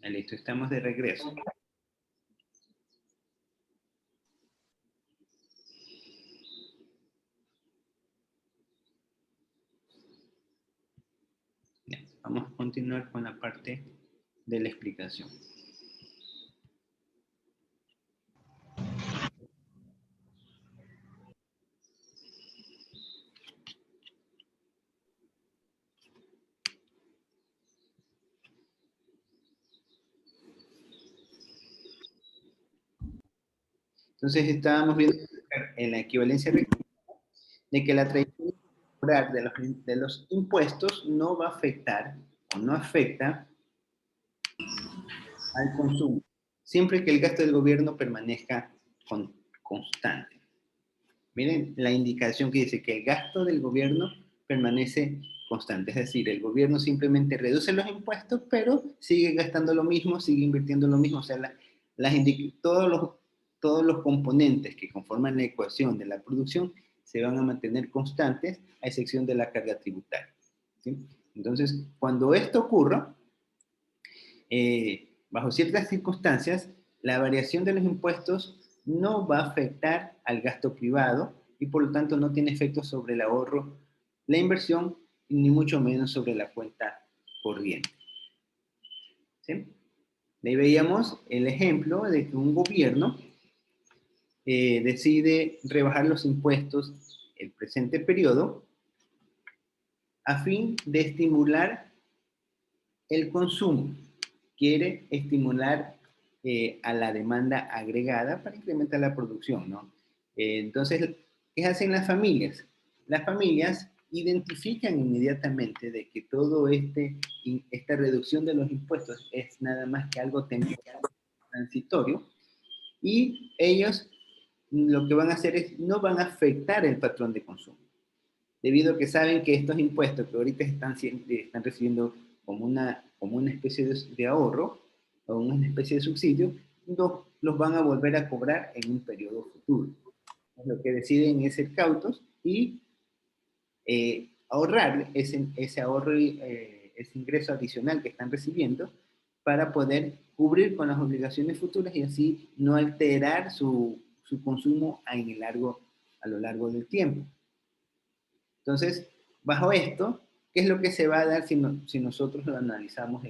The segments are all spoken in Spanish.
Listo, estamos de regreso. Bien, vamos a continuar con la parte de la explicación. Entonces estábamos viendo en la equivalencia de que la tradición temporal de los impuestos no va a afectar o no afecta al consumo, siempre que el gasto del gobierno permanezca constante. Miren la indicación que dice que el gasto del gobierno permanece constante, es decir, el gobierno simplemente reduce los impuestos, pero sigue gastando lo mismo, sigue invirtiendo lo mismo, o sea, todos los componentes que conforman la ecuación de la producción se van a mantener constantes, a excepción de la carga tributaria. ¿Sí? Entonces, cuando esto ocurra, bajo ciertas circunstancias, la variación de los impuestos no va a afectar al gasto privado y por lo tanto no tiene efectos sobre el ahorro, la inversión, ni mucho menos sobre la cuenta corriente. ¿Sí? Ahí veíamos el ejemplo de que un gobierno decide rebajar los impuestos el presente periodo a fin de estimular el consumo. Quiere estimular a la demanda agregada para incrementar la producción, ¿no? Entonces, ¿qué hacen las familias? Las familias identifican inmediatamente de que todo esta reducción de los impuestos es nada más que algo temporal, transitorio, y ellos lo que van a hacer es, no van a afectar el patrón de consumo, debido a que saben que estos impuestos que ahorita están recibiendo como una especie de ahorro o una especie de subsidio, los van a volver a cobrar en un periodo futuro. Lo que deciden es ser cautos y ahorrar ese ahorro, ese ingreso adicional que están recibiendo para poder cubrir con las obligaciones futuras y así no alterar su consumo a lo largo del tiempo. Entonces, bajo esto, ¿qué es lo que se va a dar si nosotros lo analizamos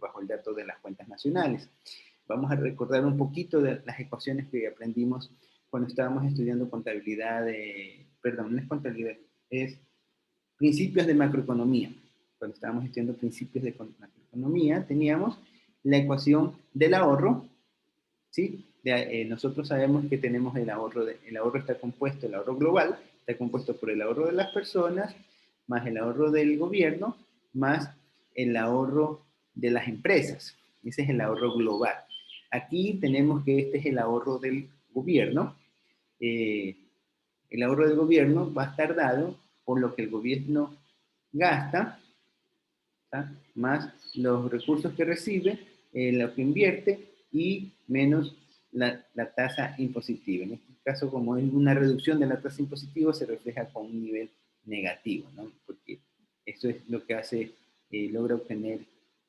bajo el dato de las cuentas nacionales? Vamos a recordar un poquito de las ecuaciones que aprendimos cuando estábamos estudiando contabilidad, perdón, no es contabilidad, es principios de macroeconomía. Cuando estábamos estudiando principios de macroeconomía, teníamos la ecuación del ahorro, ¿sí? Nosotros sabemos que tenemos el ahorro está compuesto, el ahorro global, está compuesto por el ahorro de las personas, más el ahorro del gobierno, más el ahorro de las empresas. Ese es el ahorro global. Aquí tenemos que este es el ahorro del gobierno. El ahorro del gobierno va a estar dado por lo que el gobierno gasta, ¿tá? Más los recursos que recibe, lo que invierte y menos la tasa impositiva. En este caso, como es una reducción de la tasa impositiva, se refleja con un nivel negativo, ¿no? Porque esto es lo que hace, logra obtener,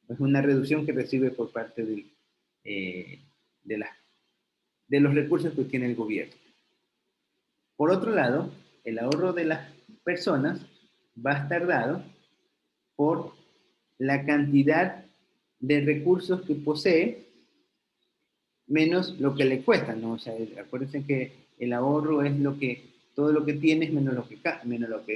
es una reducción que recibe por parte de los recursos que tiene el gobierno. Por otro lado, el ahorro de las personas va a estar dado por la cantidad de recursos que posee menos lo que le cuesta, ¿no? O sea, acuérdense que el ahorro es todo lo que tienes menos lo que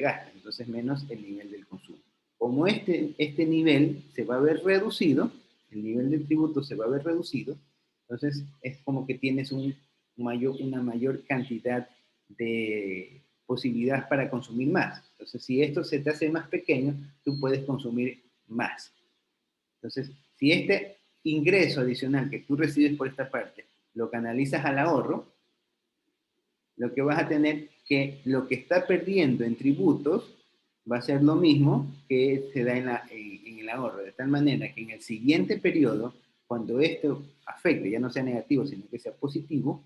gasta, entonces menos el nivel del consumo. Como este nivel se va a ver reducido, el nivel de tributo se va a ver reducido, entonces es como que tienes una mayor cantidad de posibilidades para consumir más. Entonces, si esto se te hace más pequeño, tú puedes consumir más. Entonces, si este ingreso adicional que tú recibes por esta parte lo canalizas al ahorro, lo que vas a tener que lo que está perdiendo en tributos va a ser lo mismo que se da en el ahorro, de tal manera que en el siguiente periodo, cuando esto afecte, ya no sea negativo, sino que sea positivo,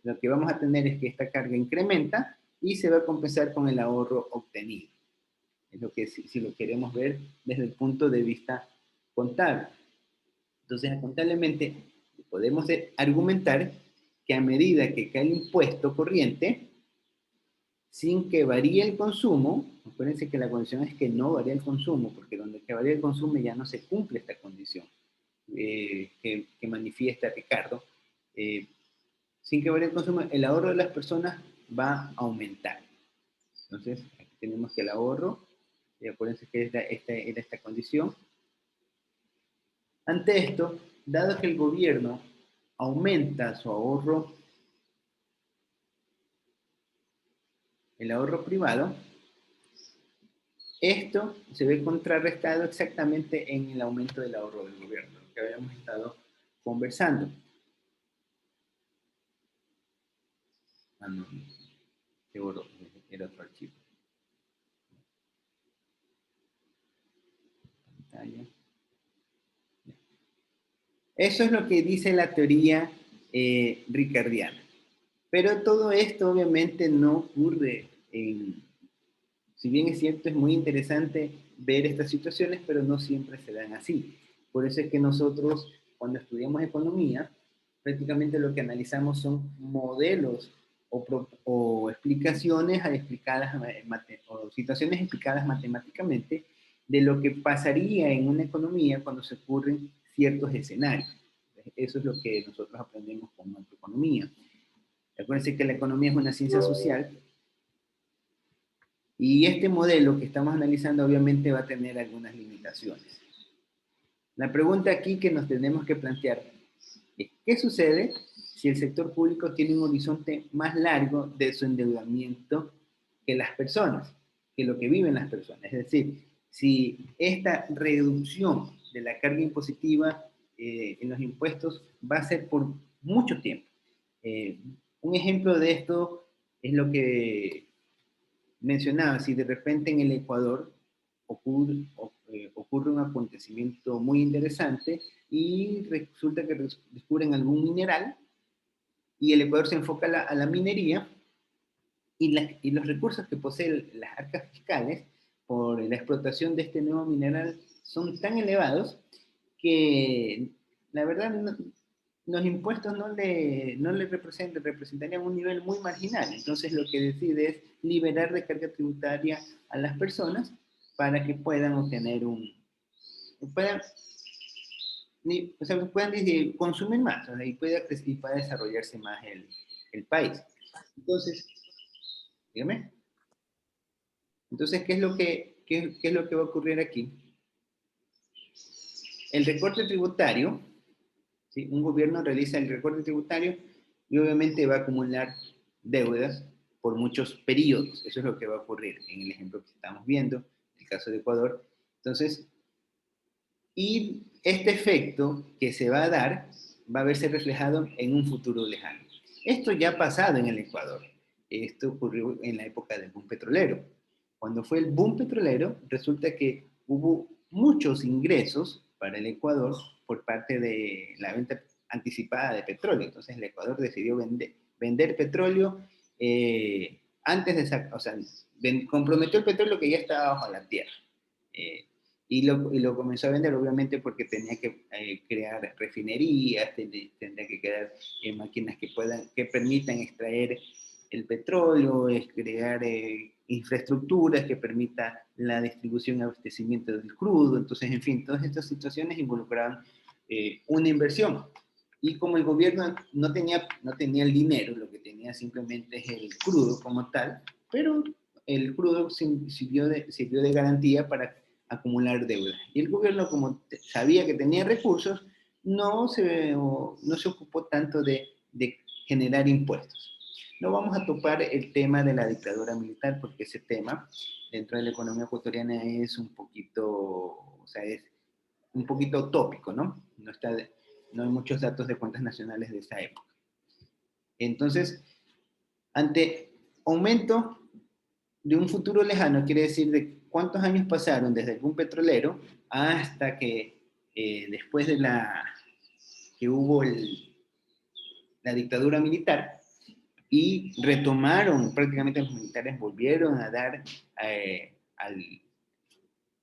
lo que vamos a tener es que esta carga incrementa y se va a compensar con el ahorro obtenido. Es lo que si lo queremos ver desde el punto de vista contable. Entonces, contablemente, podemos argumentar que a medida que cae el impuesto corriente, sin que varíe el consumo, acuérdense que la condición es que no varía el consumo, porque donde que varía el consumo ya no se cumple esta condición que manifiesta Ricardo. Sin que varíe el consumo, el ahorro de las personas va a aumentar. Entonces, aquí tenemos que el ahorro, y acuérdense que era esta condición. Ante esto, dado que el gobierno aumenta su ahorro, el ahorro privado, esto se ve contrarrestado exactamente en el aumento del ahorro del gobierno, que habíamos estado conversando. Ah, no, seguro, era otro archivo. Pantalla. Eso es lo que dice la teoría ricardiana. Pero todo esto obviamente no ocurre si bien es cierto, es muy interesante ver estas situaciones, pero no siempre se dan así. Por eso es que nosotros, cuando estudiamos economía, prácticamente lo que analizamos son modelos o explicaciones explicadas, o situaciones explicadas matemáticamente de lo que pasaría en una economía cuando se ocurren ciertos escenarios. Eso es lo que nosotros aprendemos con macroeconomía. Acuérdense que la economía es una ciencia social y este modelo que estamos analizando obviamente va a tener algunas limitaciones. La pregunta aquí que nos tenemos que plantear es, ¿qué sucede si el sector público tiene un horizonte más largo de su endeudamiento que las personas, que lo que viven las personas? Es decir, si esta reducción de la carga impositiva en los impuestos va a ser por mucho tiempo. Un ejemplo de esto es lo que mencionaba, si de repente en el Ecuador ocurre un acontecimiento muy interesante y resulta que descubren algún mineral y el Ecuador se enfoca a la minería y los recursos que poseen las arcas fiscales por la explotación de este nuevo mineral son tan elevados que la verdad los impuestos no le representarían un nivel muy marginal. Entonces lo que decide es liberar de carga tributaria a las personas para que puedan obtener puedan, o sea, puedan consumir más, o sea, y pueda desarrollarse más el país. Entonces, dígame. Entonces, qué es lo que va a ocurrir aquí? El recorte tributario, ¿sí? Un gobierno realiza el recorte tributario y obviamente va a acumular deudas por muchos periodos. Eso es lo que va a ocurrir en el ejemplo que estamos viendo, el caso de Ecuador. Entonces, y este efecto que se va a dar va a verse reflejado en un futuro lejano. Esto ya ha pasado en el Ecuador. Esto ocurrió en la época del boom petrolero. Cuando fue el boom petrolero, resulta que hubo muchos ingresos para el Ecuador por parte de la venta anticipada de petróleo. Entonces el Ecuador decidió vender petróleo antes de o sea, comprometió el petróleo que ya estaba bajo la tierra. Y lo comenzó a vender obviamente porque tenía que crear refinerías, tendría que crear máquinas que permitan extraer el petróleo, es crear infraestructuras que permita la distribución y abastecimiento del crudo. Entonces, en fin, todas estas situaciones involucraban una inversión. Y como el gobierno no tenía el dinero, lo que tenía simplemente es el crudo como tal, pero el crudo sirvió de garantía para acumular deuda. Y el gobierno, como sabía que tenía recursos, no se ocupó tanto de generar impuestos. No vamos a topar el tema de la dictadura militar, porque ese tema dentro de la economía ecuatoriana es un poquito, o sea, es un poquito utópico, ¿no? No hay muchos datos de cuentas nacionales de esa época. Entonces, ante aumento de un futuro lejano, quiere decir de cuántos años pasaron desde el boom petrolero hasta que después de que hubo la dictadura militar y retomaron, prácticamente los militares volvieron a dar,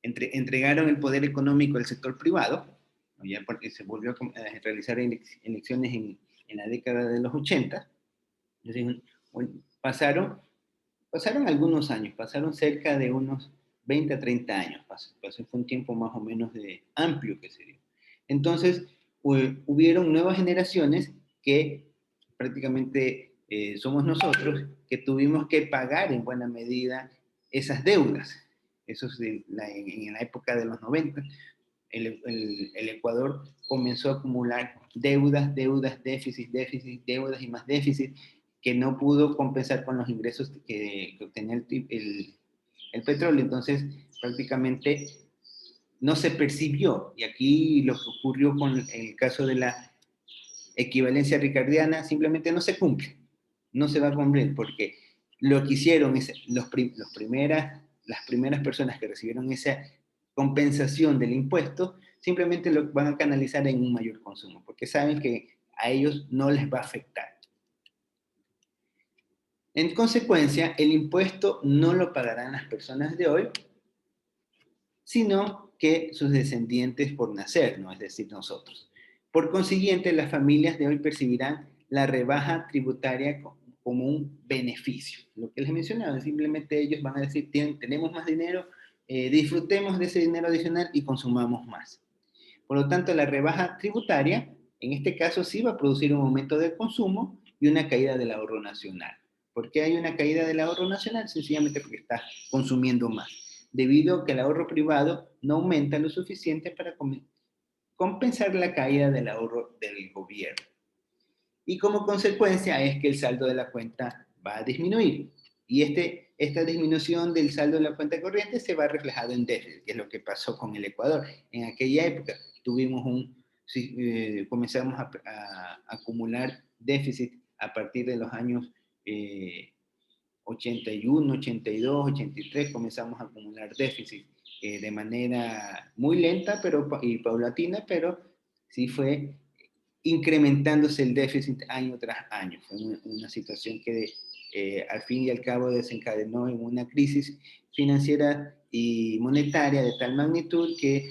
entregaron el poder económico al sector privado. ¿no? Ya porque se volvió a realizar elecciones en la década de los 80, entonces, bueno, pasaron algunos años, pasaron cerca de unos 20 a 30 años, fue un tiempo más o menos amplio que se dio. Entonces, hubieron nuevas generaciones que prácticamente somos nosotros, que tuvimos que pagar en buena medida esas deudas. Eso es en la época de los 90. El Ecuador comenzó a acumular deudas, deudas, déficit, déficit, deudas y más déficit, que no pudo compensar con los ingresos que obtenía el petróleo. Entonces, prácticamente no se percibió. Y aquí lo que ocurrió con el caso de la equivalencia ricardiana simplemente no se cumple. No se va a cumplir porque lo que hicieron es las primeras personas que recibieron esa compensación del impuesto simplemente lo van a canalizar en un mayor consumo porque saben que a ellos no les va a afectar. En consecuencia, el impuesto no lo pagarán las personas de hoy, sino que sus descendientes por nacer, ¿no? Es decir, nosotros. Por consiguiente, las familias de hoy percibirán la rebaja tributaria como un beneficio. Lo que les mencionaba, simplemente ellos van a decir, tenemos más dinero, disfrutemos de ese dinero adicional y consumamos más. Por lo tanto, la rebaja tributaria, en este caso, sí va a producir un aumento del consumo y una caída del ahorro nacional. ¿Por qué hay una caída del ahorro nacional? Sencillamente porque está consumiendo más, debido a que el ahorro privado no aumenta lo suficiente para compensar la caída del ahorro del gobierno. Y como consecuencia es que el saldo de la cuenta va a disminuir. Y esta disminución del saldo de la cuenta corriente se va reflejado en déficit, que es lo que pasó con el Ecuador. En aquella época comenzamos a acumular déficit a partir de los años 81, 82, 83, comenzamos a acumular déficit de manera muy lenta y paulatina, pero sí fue incrementándose el déficit año tras año. Fue una situación que al fin y al cabo desencadenó en una crisis financiera y monetaria de tal magnitud que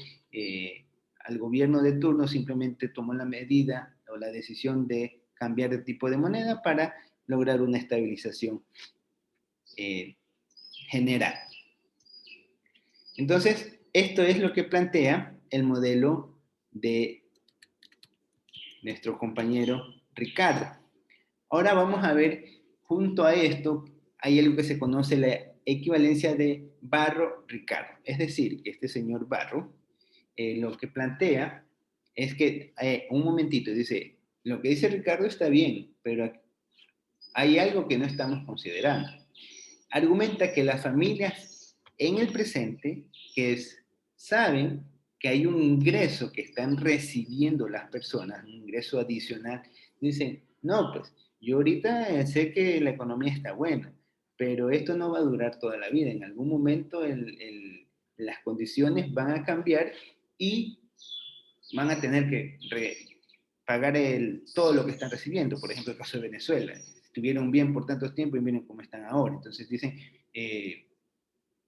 al gobierno de turno simplemente tomó la medida o la decisión de cambiar de tipo de moneda para lograr una estabilización general. Entonces, esto es lo que plantea el modelo de nuestro compañero Ricardo. Ahora vamos a ver, junto a esto, hay algo que se conoce la equivalencia de Barro-Ricardo. Es decir, que este señor Barro lo que plantea es que, un momentito, dice, lo que dice Ricardo está bien, pero hay algo que no estamos considerando. Argumenta que las familias en el presente, saben que hay un ingreso que están recibiendo las personas, un ingreso adicional, dicen, no, pues yo ahorita sé que la economía está buena, pero esto no va a durar toda la vida. En algún momento las condiciones van a cambiar y van a tener que pagar todo lo que están recibiendo. Por ejemplo, el caso de Venezuela. Estuvieron bien por tantos tiempos y miren cómo están ahora. Entonces dicen,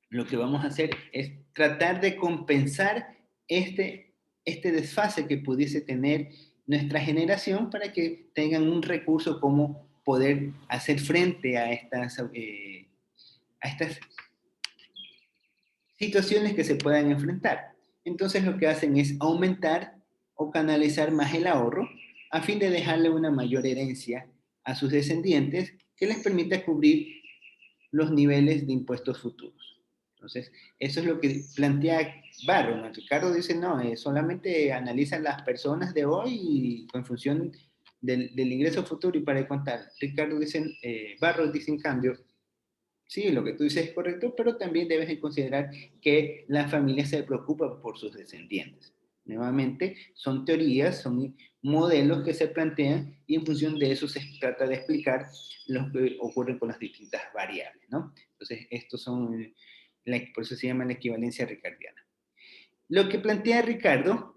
lo que vamos a hacer es tratar de compensar este desfase que pudiese tener nuestra generación para que tengan un recurso como poder hacer frente a estas situaciones que se puedan enfrentar. Entonces lo que hacen es aumentar o canalizar más el ahorro a fin de dejarle una mayor herencia a sus descendientes que les permita cubrir los niveles de impuestos futuros. Entonces, eso es lo que plantea Barro, ¿no? Ricardo dice, no, solamente analizan las personas de hoy y en función del ingreso futuro y para contar. Barro dice, en cambio, sí, lo que tú dices es correcto, pero también debes considerar que la familia se preocupa por sus descendientes. Nuevamente, son teorías, son modelos que se plantean y en función de eso se trata de explicar lo que ocurre con las distintas variables, ¿no? Entonces, por eso se llama la equivalencia ricardiana. Lo que plantea lo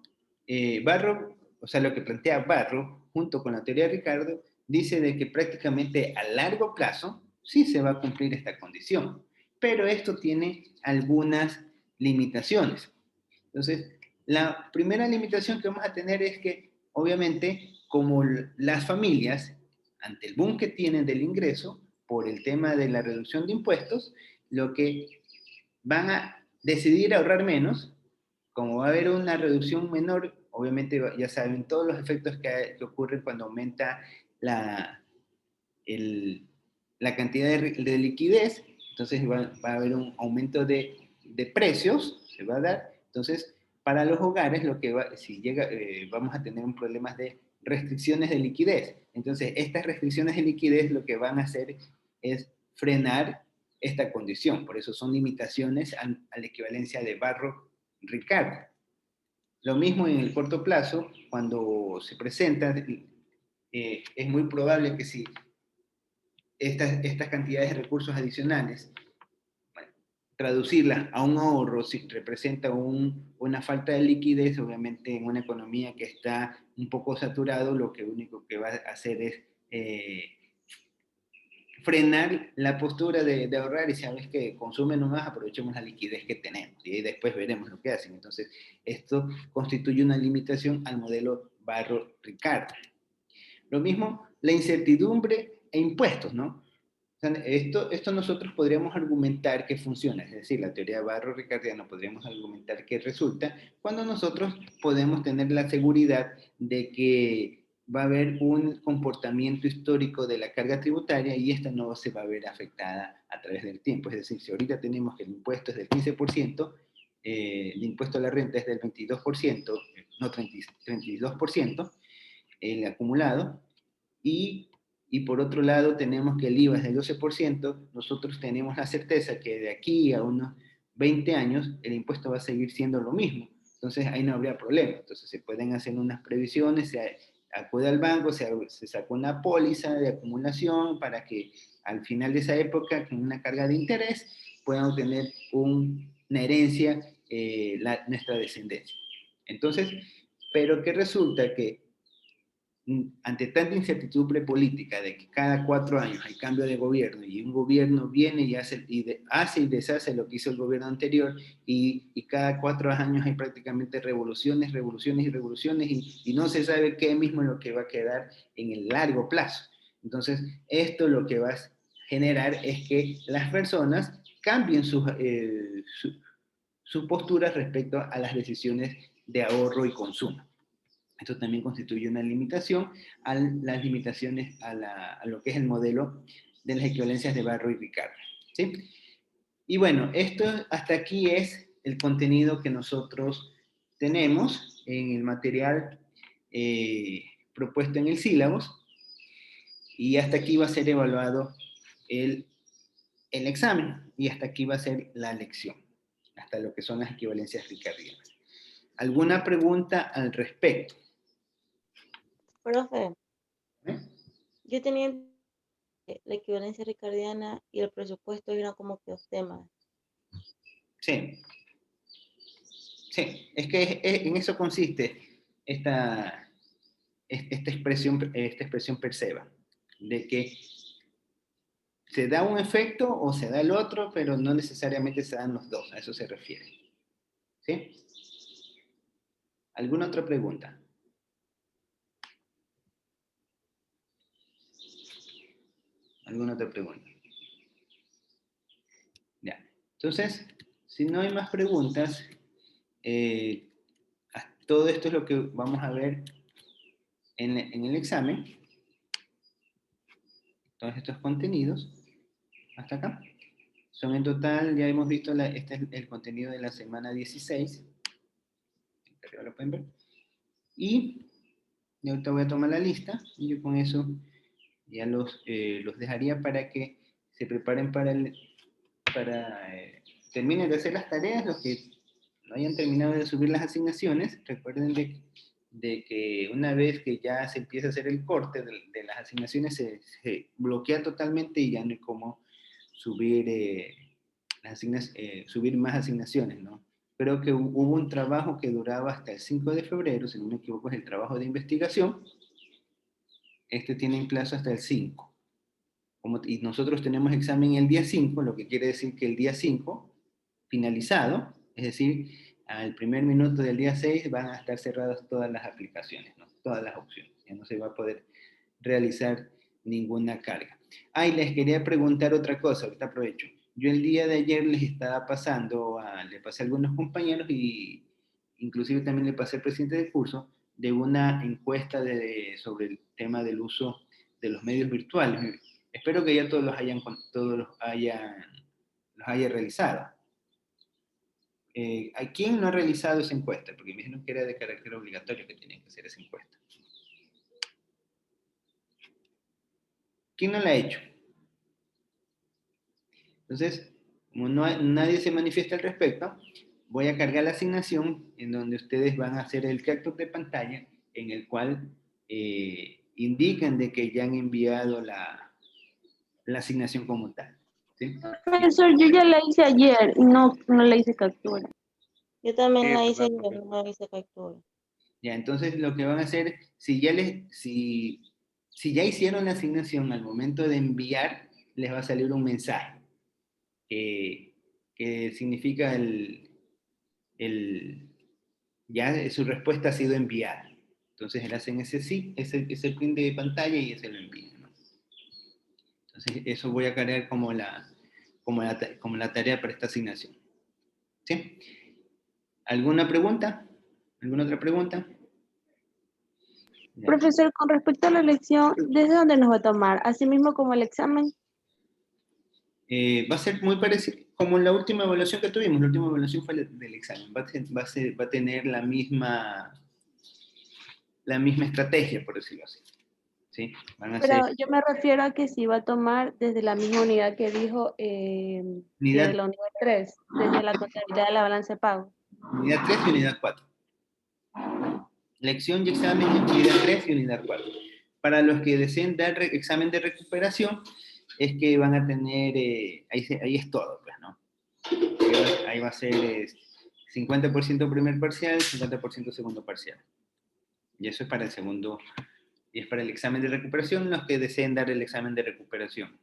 que plantea Barro, junto con la teoría de Ricardo, dice de que prácticamente a largo plazo sí se va a cumplir esta condición, pero esto tiene algunas limitaciones. Entonces, La primera limitación que vamos a tener es que, obviamente, como las familias, ante el boom que tienen del ingreso, por el tema de la reducción de impuestos, lo que van a decidir ahorrar menos, como va a haber una reducción menor, obviamente ya saben todos los efectos que ocurren cuando aumenta la, el, la cantidad de liquidez, entonces va a haber un aumento de precios, se va a dar, entonces para los hogares lo que va, si llega, vamos a tener un problema de restricciones de liquidez, entonces estas restricciones de liquidez lo que van a hacer es frenar esta condición, por eso son limitaciones a la equivalencia de Barro-Ricardo. Lo mismo en el corto plazo, cuando se presenta, es muy probable que si estas cantidades de recursos adicionales, bueno, traducirlas a un ahorro si representa una falta de liquidez, obviamente en una economía que está un poco saturado, lo que único que va a hacer es frenar la postura de ahorrar y sabes que consumen nomás, aprovechemos la liquidez que tenemos y después veremos lo que hacen. Entonces, esto constituye una limitación al modelo Barro-Ricardo. Lo mismo, la incertidumbre e impuestos, ¿no? O sea, esto nosotros podríamos argumentar que funciona, es decir, la teoría de Barro-Ricardiano podríamos argumentar que resulta cuando nosotros podemos tener la seguridad de que va a haber un comportamiento histórico de la carga tributaria y esta no se va a ver afectada a través del tiempo. Es decir, si ahorita tenemos que el impuesto es del 15%, el impuesto a la renta es del 22%, no 32%, el acumulado, y por otro lado tenemos que el IVA es del 12%, nosotros tenemos la certeza que de aquí a unos 20 años el impuesto va a seguir siendo lo mismo. Entonces ahí no habría problema. Entonces se pueden hacer unas previsiones, se acude al banco, se saca una póliza de acumulación para que al final de esa época, con una carga de interés, puedan obtener una herencia nuestra descendencia. Entonces, pero que resulta que ante tanta incertidumbre política de que cada 4 años hay cambio de gobierno y un gobierno viene y hace y deshace lo que hizo el gobierno anterior y cada 4 años hay prácticamente revoluciones, revoluciones y revoluciones y no se sabe qué mismo es lo que va a quedar en el largo plazo. Entonces, esto lo que va a generar es que las personas cambien su postura respecto a las decisiones de ahorro y consumo. Esto también constituye una limitación a las limitaciones a lo que es el modelo de las equivalencias de Barro y Ricardo. ¿Sí? Y bueno, esto hasta aquí es el contenido que nosotros tenemos en el material propuesto en el sílabus y hasta aquí va a ser evaluado el examen y hasta aquí va a ser la lección, hasta lo que son las equivalencias ricardianas. ¿Alguna pregunta al respecto? Profe, ¿Eh? yo tenía la equivalencia ricardiana y el presupuesto eran como que dos temas. Sí, sí, es que en eso consiste esta expresión perceba, de que se da un efecto o se da el otro, pero no necesariamente se dan los dos, a eso se refiere. ¿Sí? ¿Alguna otra pregunta? ¿Alguna otra pregunta? Ya. Entonces, si no hay más preguntas, eh, todo esto es lo que vamos a ver en el examen. Todos estos contenidos, hasta acá. Son en total, ya hemos visto, este es el contenido de la semana 16. Arriba lo pueden ver. Y ahorita voy a tomar la lista y yo con eso ya los dejaría para que se preparen para terminen de hacer las tareas, los que no hayan terminado de subir las asignaciones, recuerden de que una vez que ya se empieza a hacer el corte de las asignaciones, se bloquea totalmente y ya no hay cómo subir, subir más asignaciones, ¿no? Creo que hubo un trabajo que duraba hasta el 5 de febrero, si no me equivoco es el trabajo de investigación, este tiene plazo hasta el 5. Y nosotros tenemos examen el día 5, lo que quiere decir que el día 5, finalizado, es decir, al primer minuto del día 6 van a estar cerradas todas las aplicaciones, ¿no? Todas las opciones. Ya no se va a poder realizar ninguna carga. Y les quería preguntar otra cosa, ahorita aprovecho. Yo el día de ayer les estaba pasando, le pasé a algunos compañeros y inclusive también le pasé al presidente del curso de una encuesta sobre el tema del uso de los medios virtuales. Espero que ya todos los haya realizado. ¿A quién no ha realizado esa encuesta? Porque me dijeron que era de carácter obligatorio que tenían que hacer esa encuesta. ¿Quién no la ha hecho? Entonces, como nadie se manifiesta al respecto, voy a cargar la asignación en donde ustedes van a hacer el capture de pantalla en el cual indican de que ya han enviado la asignación como tal. ¿Sí? Profesor, yo ya la hice ayer y no la hice captura. Yo también Sí, la hice ¿verdad, ayer, profesor? no la hice captura. Ya, entonces lo que van a hacer, si ya hicieron la asignación al momento de enviar, les va a salir un mensaje que significa ya su respuesta ha sido enviada. Entonces hacen ese sí, ese print de pantalla y ese lo envían, ¿no? Entonces eso voy a cargar como la tarea para esta asignación. ¿Sí? ¿Alguna pregunta? ¿Alguna otra pregunta? Ya. Profesor, con respecto a la lección, ¿desde dónde nos va a tomar? ¿Así mismo como el examen? Va a ser muy parecido, como la última evaluación que tuvimos. La última evaluación fue del examen. Va a tener la misma estrategia, por decirlo así. ¿Sí? Van a ser Pero yo me refiero a que si va a tomar desde la misma unidad que dijo, que unidad, la unidad 3, desde la contabilidad de la balanza de pago. unidad 3 y unidad 4. Lección y examen en unidad 3 y unidad 4. Para los que deseen dar examen de recuperación, es que van a tener, ahí es todo, pues, ¿no? Ahí va a ser 50% primer parcial, 50% segundo parcial. Y eso es para el segundo, y es para el examen de recuperación, los que deseen dar el examen de recuperación.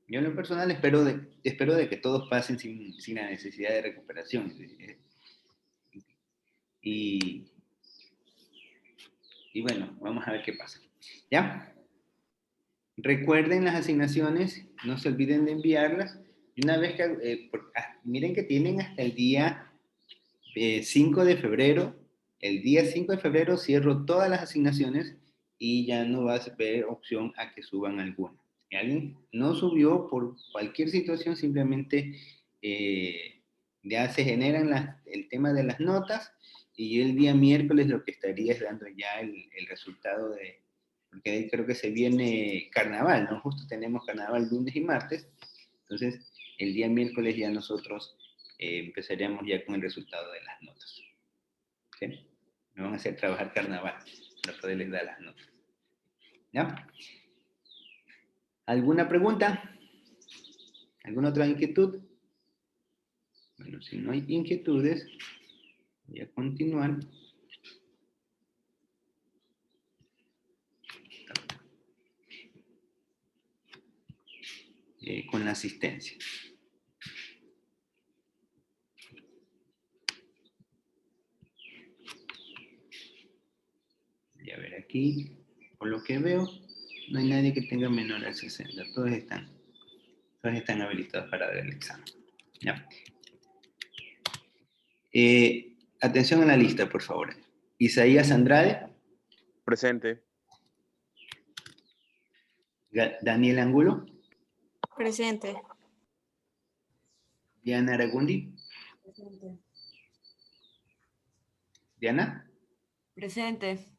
Yo en lo personal espero de que todos pasen sin la necesidad de recuperación. Y bueno, vamos a ver qué pasa. ¿Ya? Recuerden las asignaciones, no se olviden de enviarlas. Y una vez que, miren que tienen hasta el día 5 de febrero. El día 5 de febrero cierro todas las asignaciones y ya no va a haber opción a que suban alguna. Si alguien no subió por cualquier situación, simplemente ya se generan el tema de las notas y el día miércoles lo que estaría es dando ya el resultado porque ahí creo que se viene carnaval, ¿no? Justo tenemos carnaval lunes y martes, entonces el día miércoles ya nosotros empezaríamos ya con el resultado de las notas. ¿Sí? Me van a hacer trabajar carnaval para poderles dar las notas. ¿Ya? ¿Alguna pregunta? ¿Alguna otra inquietud? Bueno, si no hay inquietudes, voy a continuar. Con la asistencia. Y a ver, aquí, por lo que veo, no hay nadie que tenga menor al 60. Todos están habilitados para dar el examen. ¿Ya? Atención a la lista, por favor. Isaías Andrade. Presente. Daniel Angulo. Presente. Diana Aragundi. Presente. Diana. Presente.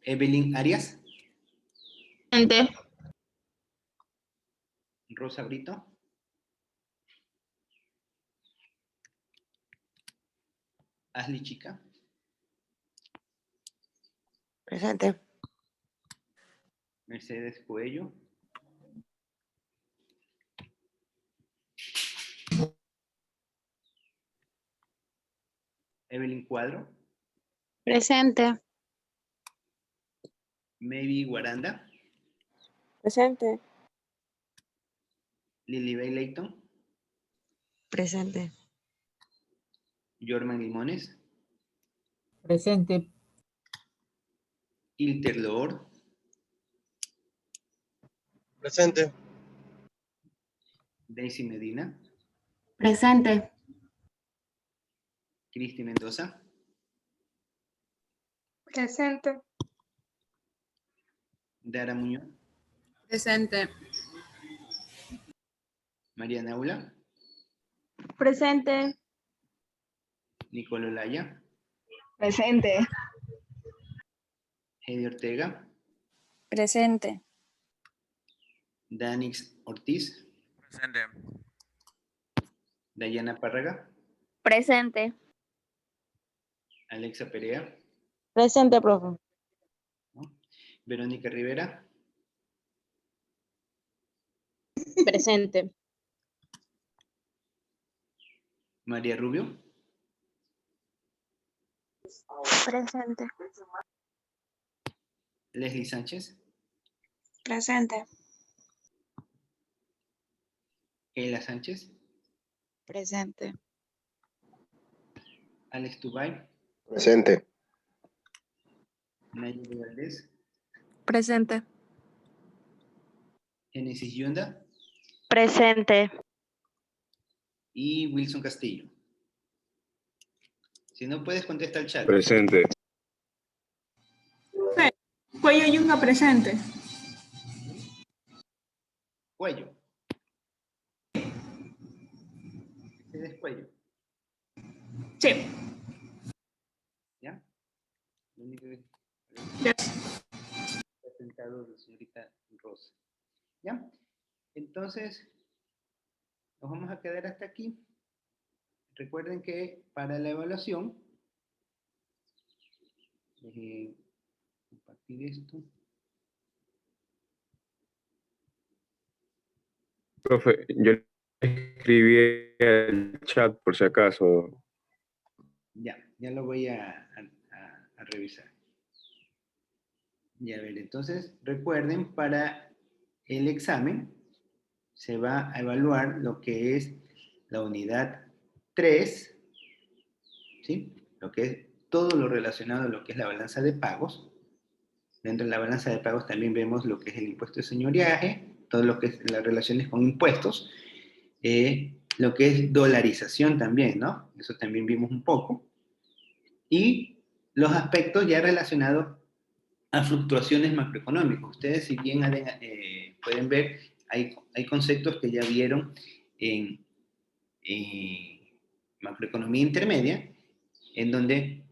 Evelyn Arias. Presente. Rosa Brito. Ashley Chica. Presente. Mercedes Coello. Evelyn Cuadro. Presente. Maybe Guaranda. Presente. Lily Bay Layton. Presente. Jorman Limones, Presente. Ilter Loor, Presente. Daisy Medina, Presente. Cristi Mendoza, Presente. Dara Muñoz, Presente. María Naula, Presente. Nicolo Laya, Presente. Heidi Ortega, Presente. Danix Ortiz, Presente. Dayana Párraga, Presente. Alexa Perea, Presente, profe. ¿no? Verónica Rivera, Presente. María Rubio, Presente. Leslie Sánchez, Presente. Keila Sánchez, Presente. Alex Tubay, Presente. Nayeli Valdés, Presente. Genesis Yunda Presente. y Wilson Castillo. Si no puedes, contesta al chat. Presente. Cuello Yunga presente. Cuello. Ese es Cuello. Sí. ¿Ya? Lo único que Ya. está sentado la señorita Rosa. ¿Ya? Entonces, nos vamos a quedar hasta aquí. Recuerden que para la evaluación, compartir esto. Profe, yo escribí el chat por si acaso. Ya lo voy a revisar. Ya ver, entonces recuerden, para el examen se va a evaluar lo que es la unidad 3, ¿sí? Lo que es todo lo relacionado a lo que es la balanza de pagos. Dentro de la balanza de pagos también vemos lo que es el impuesto de señoriaje, todo lo que es las relaciones con impuestos, lo que es dolarización también, ¿no? Eso también vimos un poco. Y los aspectos ya relacionados a fluctuaciones macroeconómicas. Ustedes, si bien pueden ver, hay conceptos que ya vieron en macroeconomía intermedia, en donde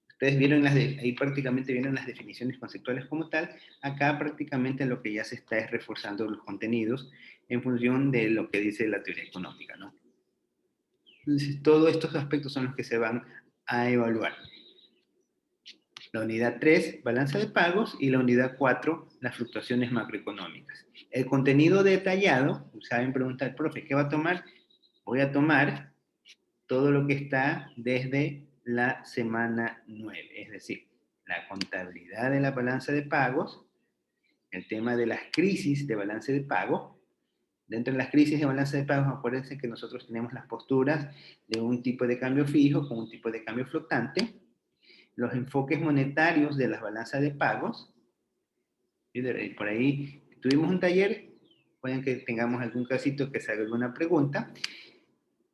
ustedes vieron ahí prácticamente vieron las definiciones conceptuales como tal. Acá prácticamente lo que ya se está es reforzando los contenidos en función de lo que dice la teoría económica, ¿no? Entonces, todos estos aspectos son los que se van a evaluar. La unidad 3, balanza de pagos, y la unidad 4, las fluctuaciones macroeconómicas. El contenido detallado, saben preguntar, profe, ¿qué va a tomar? Voy a tomar todo lo que está desde la semana 9, es decir, la contabilidad de la balanza de pagos, el tema de las crisis de balance de pago. Dentro de las crisis de balanza de pagos, acuérdense que nosotros tenemos las posturas de un tipo de cambio fijo con un tipo de cambio flotante, los enfoques monetarios de las balanzas de pagos. Por ahí tuvimos un taller, pueden que tengamos algún casito que se haga alguna pregunta.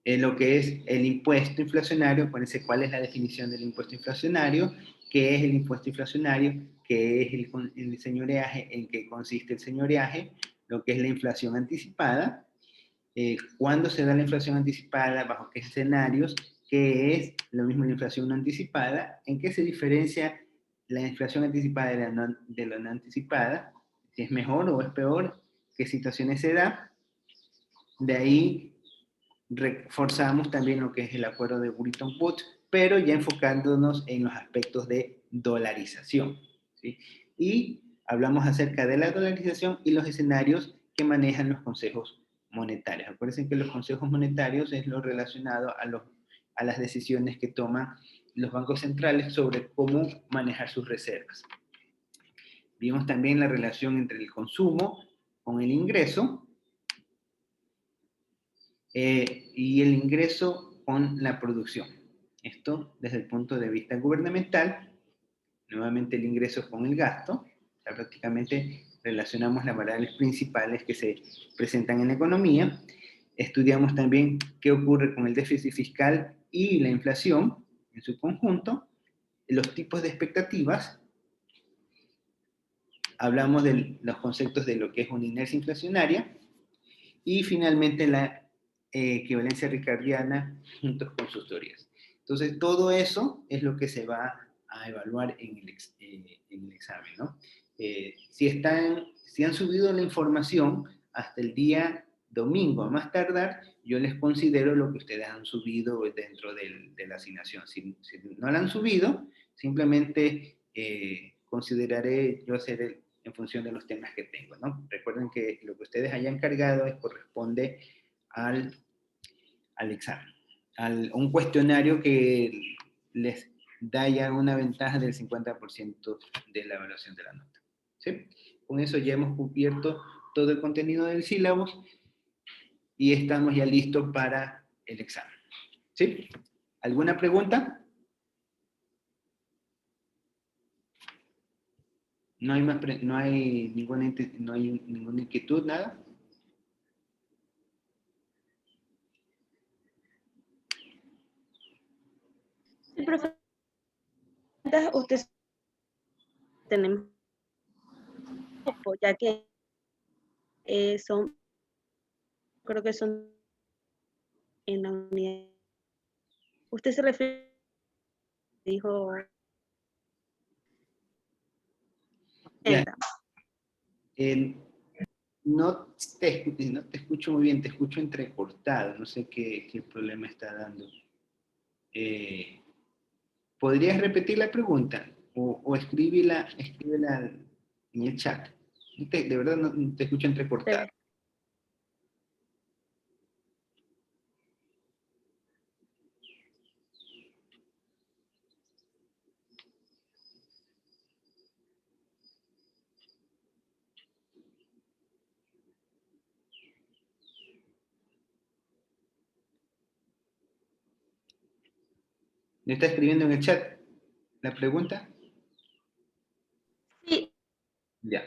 Lo que es el impuesto inflacionario, acuérdense cuál es la definición del impuesto inflacionario, qué es el impuesto inflacionario, qué es el señoreaje, en qué consiste el señoreaje, lo que es la inflación anticipada, cuándo se da la inflación anticipada, bajo qué escenarios, qué es lo mismo la inflación no anticipada, en qué se diferencia la inflación anticipada de la no anticipada, si es mejor o es peor, qué situaciones se da. De ahí reforzamos también lo que es el acuerdo de Bretton Woods, pero ya enfocándonos en los aspectos de dolarización, ¿sí? Y hablamos acerca de la dolarización y los escenarios que manejan los consejos monetarios. Acuérdense que los consejos monetarios es lo relacionado a las decisiones que toman los bancos centrales sobre cómo manejar sus reservas. Vimos también la relación entre el consumo con el ingreso, y el ingreso con la producción. Esto desde el punto de vista gubernamental, nuevamente el ingreso con el gasto, o sea, prácticamente relacionamos las variables principales que se presentan en la economía. Estudiamos también qué ocurre con el déficit fiscal y la inflación en su conjunto, los tipos de expectativas, hablamos de los conceptos de lo que es una inercia inflacionaria, y finalmente la equivalencia ricardiana juntos con sus teorías. Entonces, todo eso es lo que se va a evaluar en el examen, ¿no? Si han subido la información hasta el día domingo, a más tardar, yo les considero lo que ustedes han subido dentro de la asignación. Si no la han subido, simplemente consideraré yo hacer en función de los temas que tengo, ¿no? Recuerden que lo que ustedes hayan cargado corresponde al examen, un cuestionario que les da ya una ventaja del 50% de la evaluación de la nota. ¿Sí? Con eso ya hemos cubierto todo el contenido del sílabus y estamos ya listos para el examen. ¿Sí? ¿Alguna pregunta? No hay ninguna inquietud, nada. Sí, profe, usted tenemos, ya que creo que son en la unidad. Usted se refiere, dijo, Ya. No te escucho muy bien, te escucho entrecortado, no sé qué problema está dando. ¿Podrías repetir la pregunta? O escríbela en el chat. De verdad no te escucho entrecortado. ¿Me está escribiendo en el chat la pregunta? sí. Ya.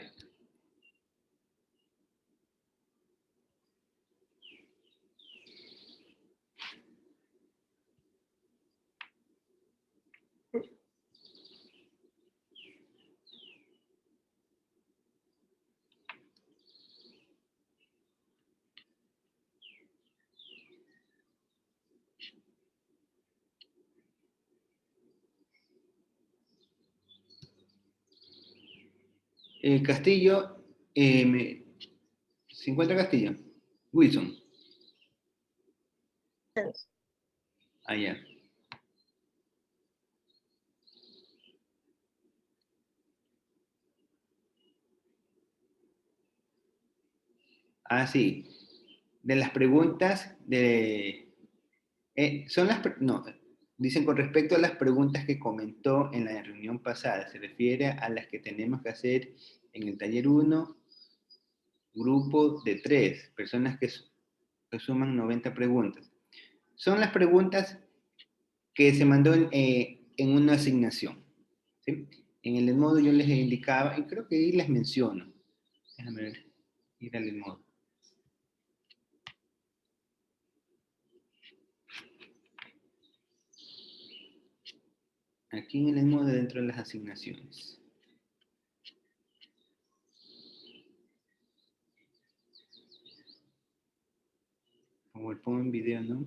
Castillo, ¿se encuentra Castillo? Wilson. Allá. Ah, sí. De las preguntas no, dicen con respecto a las preguntas que comentó en la reunión pasada, se refiere a las que tenemos que hacer en el taller 1, grupo de 3, personas que suman 90 preguntas. Son las preguntas que se mandó en una asignación. ¿Sí? En el modo yo les indicaba, y creo que ahí les menciono. Déjame ver, ir al modo. Aquí en el modo dentro de las asignaciones. Como el pongo en video, ¿no?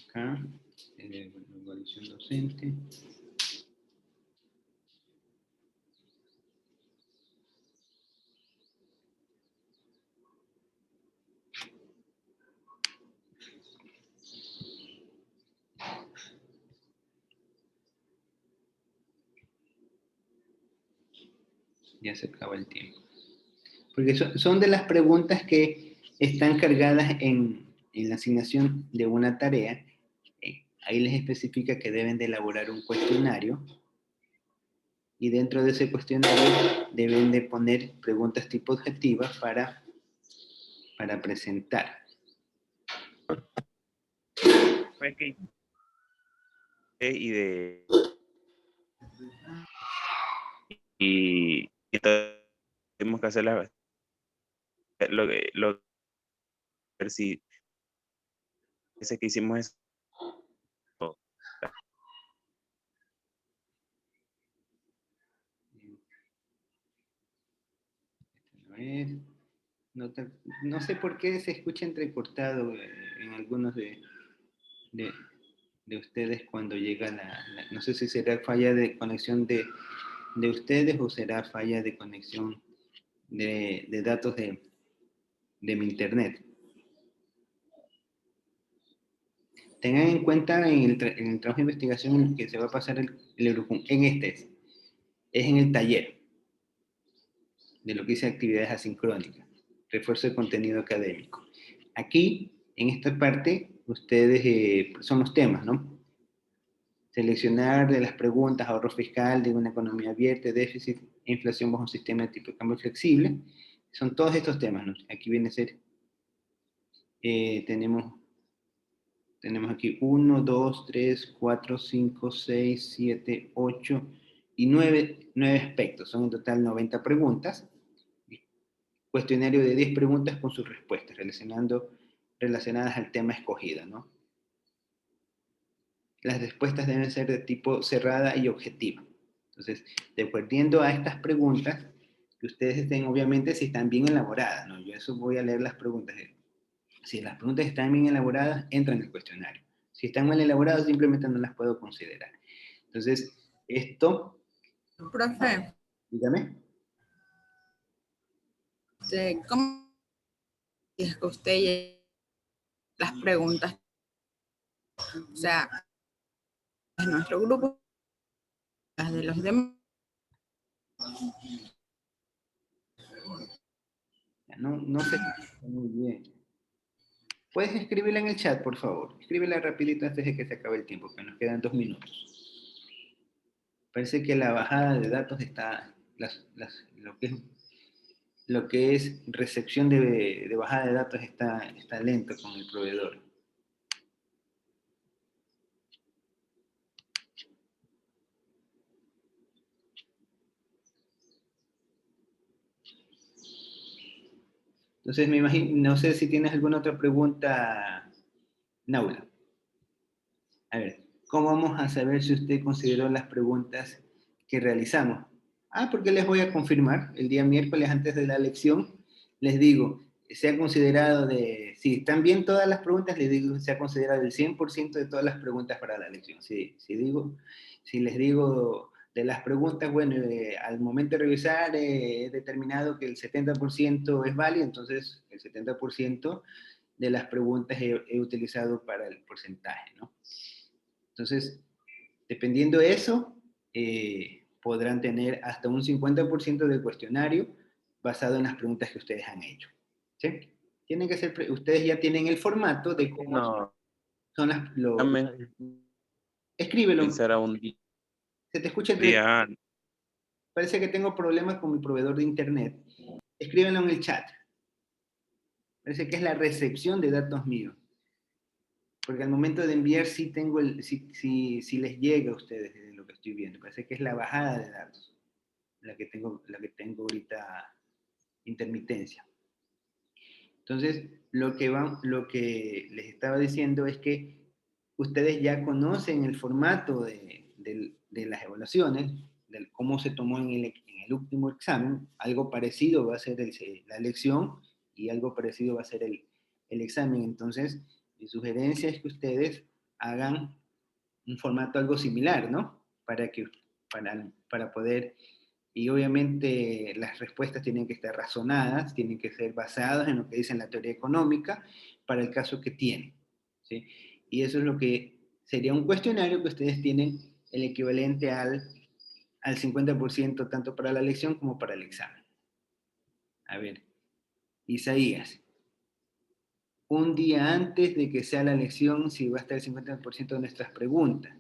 Acá, evaluación docente. Ya se acaba el tiempo. Porque son de las preguntas que están cargadas en la asignación de una tarea. Ahí les especifica que deben de elaborar un cuestionario y dentro de ese cuestionario deben de poner preguntas tipo objetivas para presentar. fue que y de y tuvimos que hacer ver si ese que hicimos es A ver, no sé por qué se escucha entrecortado en algunos de, de ustedes cuando llega no sé si será falla de conexión de ustedes o será falla de conexión de datos de mi internet. Tengan en cuenta en el trabajo de investigación que se va a pasar el Eurocum, es en el taller de lo que dice actividades asincrónicas, refuerzo de contenido académico. Aquí, en esta parte, ustedes son los temas, ¿no? Seleccionar de las preguntas, ahorro fiscal de una economía abierta, déficit e inflación bajo un sistema de tipo de cambio flexible. Son todos estos temas, ¿no? Aquí viene a ser, tenemos aquí 1, 2, 3, 4, 5, 6, 7, 8 y 9 aspectos. Son en total 90 preguntas. Cuestionario de 10 preguntas con sus respuestas, relacionadas al tema escogido, ¿no? Las respuestas deben ser de tipo cerrada y objetiva. Entonces, dependiendo a estas preguntas, que ustedes estén, obviamente, si están bien elaboradas, ¿no? Yo eso voy a leer las preguntas. Si las preguntas están bien elaboradas, entran en el cuestionario. Si están mal elaboradas, simplemente no las puedo considerar. Entonces, esto... Profe, Dígame. ¿cómo es que usted las preguntas? O sea, en nuestro grupo, las de los demás. No sé muy bien. ¿Puedes escribirla en el chat, por favor? Escríbela rapidito antes de que se acabe el tiempo, que nos quedan 2 minutos. Parece que la bajada de datos está... lo que es recepción de bajada de datos está lento con el proveedor. Entonces me imagino, no sé si tienes alguna otra pregunta, Naula. A ver, ¿cómo vamos a saber si usted consideró las preguntas que realizamos? Porque les voy a confirmar, el día miércoles antes de la lección, les digo, se ha considerado si están bien todas las preguntas, les digo, se ha considerado el 100% de todas las preguntas para la lección. Si les digo de las preguntas, bueno, al momento de revisar he determinado que el 70% es válido, entonces el 70% de las preguntas he utilizado para el porcentaje, ¿no? Entonces, dependiendo de eso, podrán tener hasta un 50% del cuestionario basado en las preguntas que ustedes han hecho. ¿Sí? Tienen que ser, ustedes ya tienen el formato de cómo son las... Escríbelo. Se te escucha el... Parece que tengo problemas con mi proveedor de internet. Escríbenlo en el chat. Parece que es la recepción de datos míos. Porque al momento de enviar sí tengo si les llega a ustedes de lo que estoy viendo. Parece que es la bajada de datos la que tengo ahorita intermitencia. Entonces, lo que les estaba diciendo es que ustedes ya conocen el formato de las evaluaciones, de cómo se tomó en el último examen. Algo parecido va a ser la lección y algo parecido va a ser el examen. Entonces, mi sugerencia es que ustedes hagan un formato algo similar, ¿no? Para poder... Y obviamente las respuestas tienen que estar razonadas, tienen que ser basadas en lo que dice la teoría económica para el caso que tienen, ¿sí? Y eso es lo que sería un cuestionario que ustedes tienen el equivalente al 50% tanto para la lección como para el examen. A ver, Isaías. Un día antes de que sea la lección, si va a estar el 50% de nuestras preguntas.